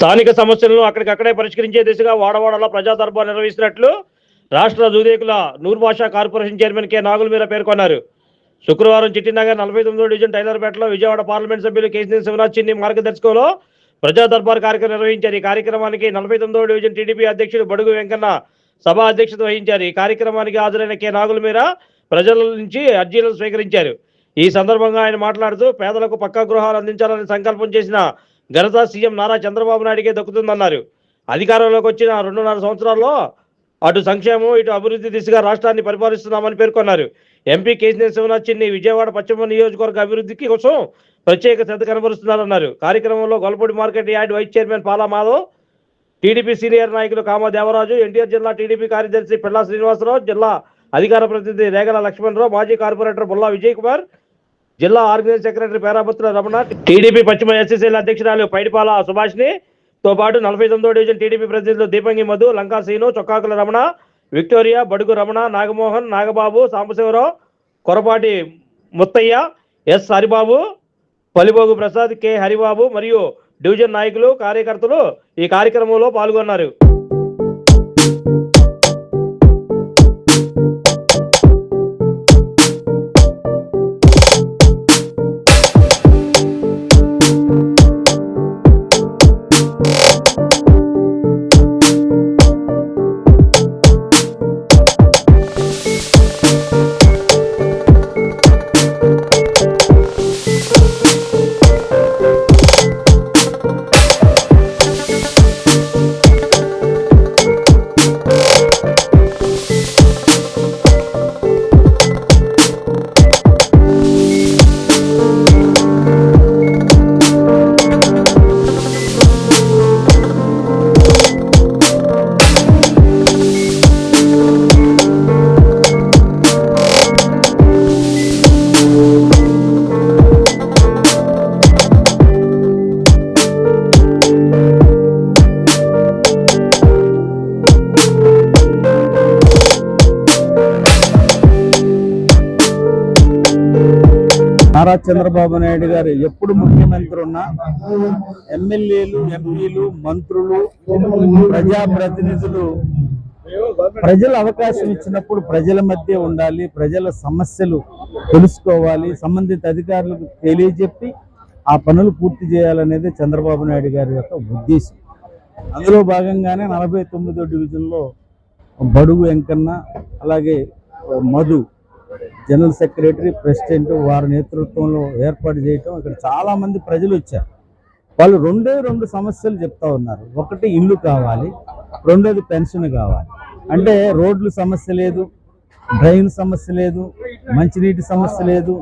స్థానిక సమస్యలను అక్కడికక్కడే పరిష్కరించే దిశగా వాడవాడలో ప్రజా దర్బార్ నిర్వహిస్తున్నట్లు రాష్ట్ర Dudekula Noorbasha corporation chairman K Nagulameera పేర్కొన్నారు. శుక్రవారం చిట్టినగర్ 49వ డివిజన్ టైలర్పేటలో విజయవాడ పార్లమెంట్ సభ్యులు కేశినేని శివనాథ్ చిన్ని మార్గదర్శకంలో ప్రజా దర్బార్ కార్యక్రమం నిర్వహించారు. ఈ కార్యక్రమానికి 49వ డివిజన్ టీడీపీ అధ్యక్షుడు బడుగు వెంకన్న సభా అధ్యక్షత వహించారు. ఈ కార్యక్రమానికి హాజరైన కె నాగులమీర ప్రజల నుంచి అర్జీలను స్వీకరించారు. ఈ సందర్భంగా ఆయన మాట్లాడుతూ పేదలకు పక్కా గృహాలు అందించాలని సంకల్పం చేసిన ఘనత సీఎం నారా చంద్రబాబు నాయుడికే దక్కుతుందన్నారు. అధికారంలోకి వచ్చిన 2.5 సంవత్సరాల్లో అటు సంక్షేమం ఇటు అభివృద్ధి దిశగా రాష్ట్రాన్ని పరిపాలిస్తున్నామని పేర్కొన్నారు. ఎంపీ కేశినేని శివనాథ్ చిన్ని విజయవాడ పశ్చిమ నియోజకవర్గ అభివృద్ధికి కోసం ప్రత్యేక శ్రద్ధ కనబరుస్తున్నారన్నారు. కార్యక్రమంలో Gollapudi market yard vice chairman Pala Madhav, TDP senior నాయకులు కామా దేవరాజు, ఎన్టీఆర్ జిల్లా టీడీపీ కార్యదర్శి పిల్లా శ్రీనివాసరావు, జిల్లా అధికార ప్రతినిధి రేగల లక్ష్మణరావు, మాజీ కార్పొరేటర్ బుల్లా విజయ్ కుమార్, జిల్లా ఆర్గనైజ్ సెక్రటరీ పేరాభత్తుల రమణ, టీడీపీ పశ్చిమ ఎస్సీసీల అధ్యక్షురాలు పైడిపాల సుభాష్ని తో పాటు 49వ డివిజన్ టీడీపీ ప్రతినిధులు దీపంగి మధు, లంకా సీను, చొక్కాకుల రమణ, విక్టోరియా, బడుగు రమణ, నాగమోహన్, నాగబాబు, సాంబశివరావు, కొరపాటి ముత్తయ్య, ఎస్ హరిబాబు, పలిబోగు ప్రసాద్, కె హరిబాబు మరియు డివిజన్ నాయకులు కార్యకర్తలు ఈ కార్యక్రమంలో పాల్గొన్నారు. నారా చంద్రబాబు నాయుడు గారు ఎప్పుడు ముఖ్యమంత్రి ఉన్నా ఎమ్మెల్యేలు, ఎంపీలు, మంత్రులు, ప్రజాప్రతినిధులు ప్రజల అవకాశం ఇచ్చినప్పుడు ప్రజల మధ్య ఉండాలి, ప్రజల సమస్యలు తెలుసుకోవాలి, సంబంధిత అధికారులకు తెలియజెప్పి ఆ పనులు పూర్తి చేయాలనేది చంద్రబాబు నాయుడు గారి యొక్క ఉద్దేశం. అందులో భాగంగానే 49వ డివిజన్లో బడుగు వెంకన్న, అలాగే మధు జనరల్ సెక్రటరీ, ప్రెసిడెంట్ వారి నేతృత్వంలో ఏర్పాటు చేయటం. ఇక్కడ చాలామంది ప్రజలు వచ్చారు. వాళ్ళు రెండు సమస్యలు చెప్తా ఉన్నారు. ఒకటి ఇల్లు కావాలి, రెండోది పెన్షన్ కావాలి. అంటే రోడ్లు సమస్య లేదు, డ్రైన్ సమస్య లేదు, మంచినీటి సమస్య లేదు,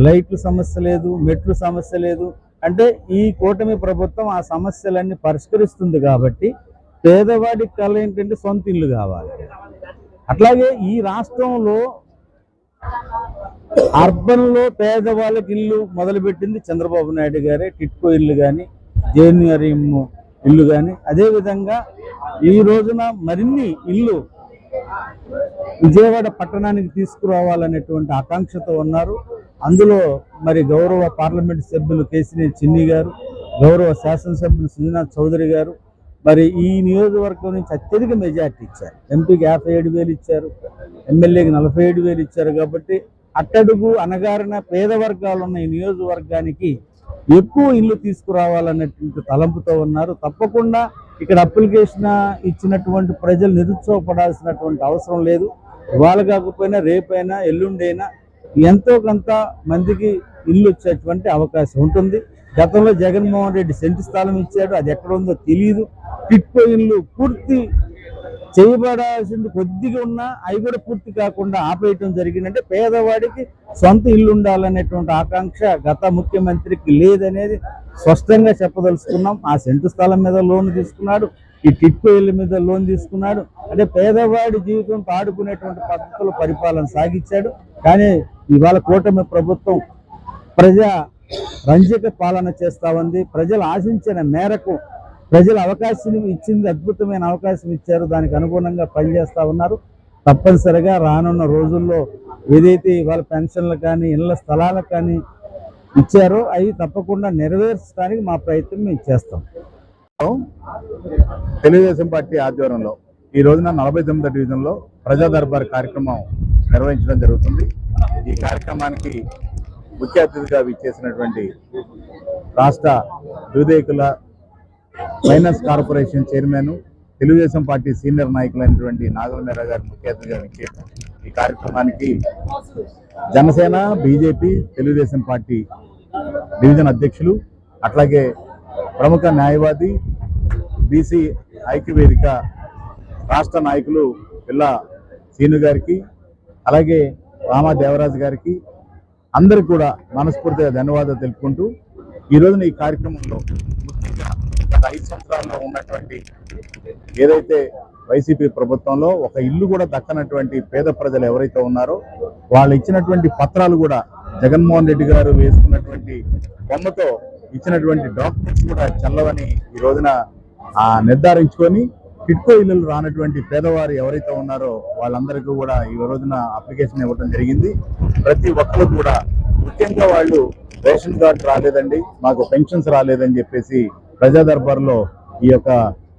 లైట్లు సమస్య లేదు, మెట్లు సమస్య లేదు. అంటే ఈ కూటమి ప్రభుత్వం ఆ సమస్యలన్నీ పరిష్కరిస్తుంది కాబట్టి పేదవాడి కళ ఏంటంటే సొంత ఇల్లు కావాలి. అట్లాగే ఈ రాష్ట్రంలో అర్బన్లో పేదవాళ్ళకి ఇల్లు మొదలుపెట్టింది చంద్రబాబు నాయుడు గారే. టిట్కో ఇల్లు కానీ, జేఎన్ఆర్ఎం ఇల్లు కానీ, అదేవిధంగా ఈ రోజున మరిన్ని ఇల్లు విజయవాడ పట్టణానికి తీసుకురావాలనేటువంటి ఆకాంక్షతో ఉన్నారు. అందులో మరి గౌరవ పార్లమెంట్ సభ్యులు కేశినేని చిన్ని గారు, గౌరవ శాసనసభ్యులు సుజనాథ్ చౌదరి గారు మరి ఈ నియోజకవర్గం నుంచి అత్యధిక మెజార్టీ ఇచ్చారు. ఎంపీకి 57,000 ఇచ్చారు, ఎమ్మెల్యేకి 47,000 ఇచ్చారు. కాబట్టి అట్టడుగు అనగారిన పేద వర్గాలు ఉన్న ఈ నియోజకవర్గానికి ఎక్కువ ఇల్లు తీసుకురావాలన్నటువంటి తలంపుతో ఉన్నారు. తప్పకుండా ఇక్కడ అప్లికేషన్ ఇచ్చినటువంటి ప్రజలు నిరుత్సాహపడాల్సినటువంటి అవసరం లేదు. ఇవాళ కాకపోయినా రేపైనా ఎల్లుండైనా ఎంతో కొంత మందికి ఇల్లు వచ్చేటువంటి అవకాశం ఉంటుంది. గతంలో జగన్మోహన్ రెడ్డి సెంటు స్థలం ఇచ్చాడు, అది ఎక్కడ ఉందో తెలియదు. టిట్కో ఇల్లు పూర్తి చేయబడాల్సింది కొద్దిగా ఉన్నా అవి కూడా పూర్తి కాకుండా ఆపేయటం జరిగిందంటే పేదవాడికి సొంత ఇల్లు ఉండాలనేటువంటి ఆకాంక్ష గత ముఖ్యమంత్రికి లేదనేది స్పష్టంగా చెప్పదలుచుకున్నాం. ఆ సెంటు స్థలం మీద లోన్ తీసుకున్నాడు, ఈ టిట్కో ఇళ్ళ మీద లోన్ తీసుకున్నాడు. అంటే పేదవాడి జీవితం ఆడుకునేటువంటి పద్ధతులు పరిపాలన సాగించాడు. కానీ ఇవాళ కూటమి ప్రభుత్వం ప్రజా రంజక పాలన చేస్తా ఉంది. ప్రజలు ఆశించిన మేరకు ప్రజలు అవకాశం ఇచ్చింది, అద్భుతమైన అవకాశం ఇచ్చారు. దానికి అనుగుణంగా పనిచేస్తూ ఉన్నారు. తప్పనిసరిగా రానున్న రోజుల్లో ఏదైతే ఇవాళ పెన్షన్లు కానీ ఇళ్ల స్థలాలకు కానీ ఇచ్చారో అవి తప్పకుండా నెరవేర్చడానికి మా ప్రయత్నం మేము చేస్తాం. తెలుగుదేశం పార్టీ ఆధ్వర్యంలో ఈ రోజున 49వ డివిజన్లో ప్రజా దర్బార్ కార్యక్రమం నిర్వహించడం జరుగుతుంది. ఈ కార్యక్రమానికి ముఖ్య అతిథిగా విచ్చేసినటువంటి రాష్ట్ర Dudekula finance corporation chairman, Telugudesam party senior నాయకులైనటువంటి నాగుల మీరా గారు ముఖ్య అతిథిగా విచ్చేసారు. ఈ కార్యక్రమానికి Janasena, BJP, Telugudesam party division అధ్యక్షులు, అట్లాగే ప్రముఖ న్యాయవాది, బీసీ ఐక్యవేదిక రాష్ట్ర నాయకులు పిల్ల సీను గారికి, అలాగే రామాదేవరాజు గారికి అందరికి కూడా మనస్ఫూర్తిగా ధన్యవాదాలు తెలుపుకుంటూ ఈ రోజున ఈ కార్యక్రమంలో ముఖ్యంగా గత 5 సంవత్సరాల్లో ఉన్నటువంటి ఏదైతే వైసీపీ ప్రభుత్వంలో ఒక ఇల్లు కూడా దక్కనటువంటి పేద ప్రజలు ఎవరైతే ఉన్నారో వాళ్ళు ఇచ్చినటువంటి పత్రాలు కూడా జగన్మోహన్ రెడ్డి గారు వేసుకున్నటువంటి బొమ్మతో ఇచ్చినటువంటి డాక్యుమెంట్స్ కూడా చల్లవని ఈ రోజున నిర్ధారించుకొని టిట్కో ఇల్లులు రానటువంటి పేదవారు ఎవరైతే ఉన్నారో వాళ్ళందరికీ కూడా ఈ రోజున అప్లికేషన్ ఇవ్వడం జరిగింది. ప్రతి ఒక్కరు కూడా ముఖ్యంగా వాళ్ళు రేషన్ కార్డు రాలేదండి, మాకు పెన్షన్స్ రాలేదని చెప్పేసి ప్రజా దర్బార్లో ఈ యొక్క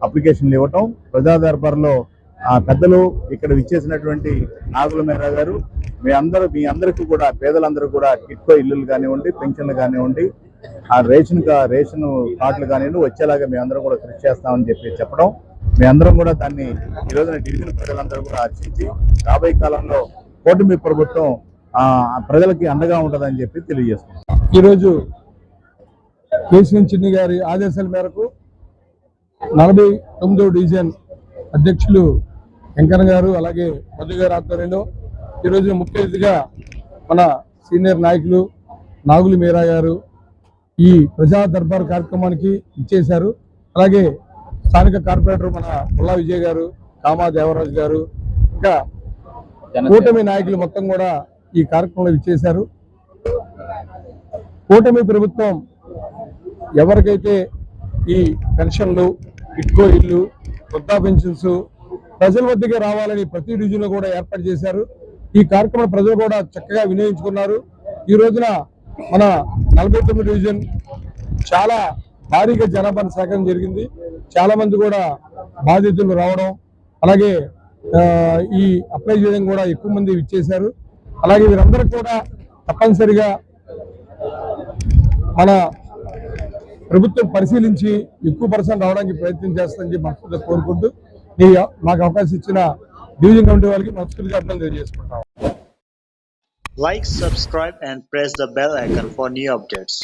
అప్లికేషన్లు ఇవ్వటం, ప్రజా దర్బార్లో పెద్దలు ఇక్కడ విచ్చేసినటువంటి నాగుల మీరా గారు మీ అందరికీ కూడా పేదలందరూ కూడా టిట్కో ఇల్లులు కానివ్వండి, పెన్షన్లు కానివ్వండి, ఆ రేషన్ కార్డులు కానివ్వండి వచ్చేలాగా మేమందరం కూడా కృషి చేస్తామని చెప్పడం, మేమందరం కూడా దాన్ని ఈ రోజున డివిజన్ ప్రజలందరూ కూడా హర్షించి రాబోయే కాలంలో కూటమి ప్రభుత్వం ప్రజలకి అండగా ఉంటుందని చెప్పి తెలియజేస్తున్నాం. ఈరోజు కేసీఎన్ చిన్ని గారి ఆదేశాల మేరకు 49వ డివిజన్ అధ్యక్షులు వెంకన్న గారు అలాగే మధు గారి ఆధ్వర్యంలో ఈరోజు ముఖ్య అతిథిగా మన సీనియర్ నాయకులు నాగుల మీరా గారు ఈ ప్రజా దర్బార్ కార్యక్రమానికి ఇచ్చేశారు. అలాగే స్థానిక కార్పొరేటర్ మన పుల్లా విజయ్ గారు, కామా దేవరాజు గారు, ఇంకా కూటమి నాయకులు మొత్తం కూడా ఈ కార్యక్రమంలో ఇచ్చేశారు. కూటమి ప్రభుత్వం ఎవరికైతే ఈ పెన్షన్లు, టిట్కో ఇల్లు, వృద్ధా పెన్షన్స్ ప్రజల వద్దకే రావాలని ప్రతి డివిజన్లో కూడా ఏర్పాటు చేశారు. ఈ కార్యక్రమం ప్రజలు కూడా చక్కగా వినియోగించుకున్నారు. ఈ రోజున మన 49వ డివిజన్ చాలా భారీగా జనాభా సేకరణ జరిగింది. చాలా మంది కూడా బాధితులు రావడం, అలాగే ఈ అప్లై చేయడం కూడా ఎక్కువ మంది ఇచ్చేశారు. అలాగే వీరందరూ కూడా తప్పనిసరిగా మన ప్రభుత్వం పరిశీలించి ఎక్కువ పర్సెంట్ రావడానికి ప్రయత్నం చేస్తుందని మనస్ఫూర్తిగా కోరుకుంటూ మాకు అవకాశం ఇచ్చిన డివిజన్ కమిటీ వాళ్ళకి మనస్ఫూర్తిగా అభినందనలు తెలియజేసుకుంటాం. Like, subscribe and press the bell icon for new updates.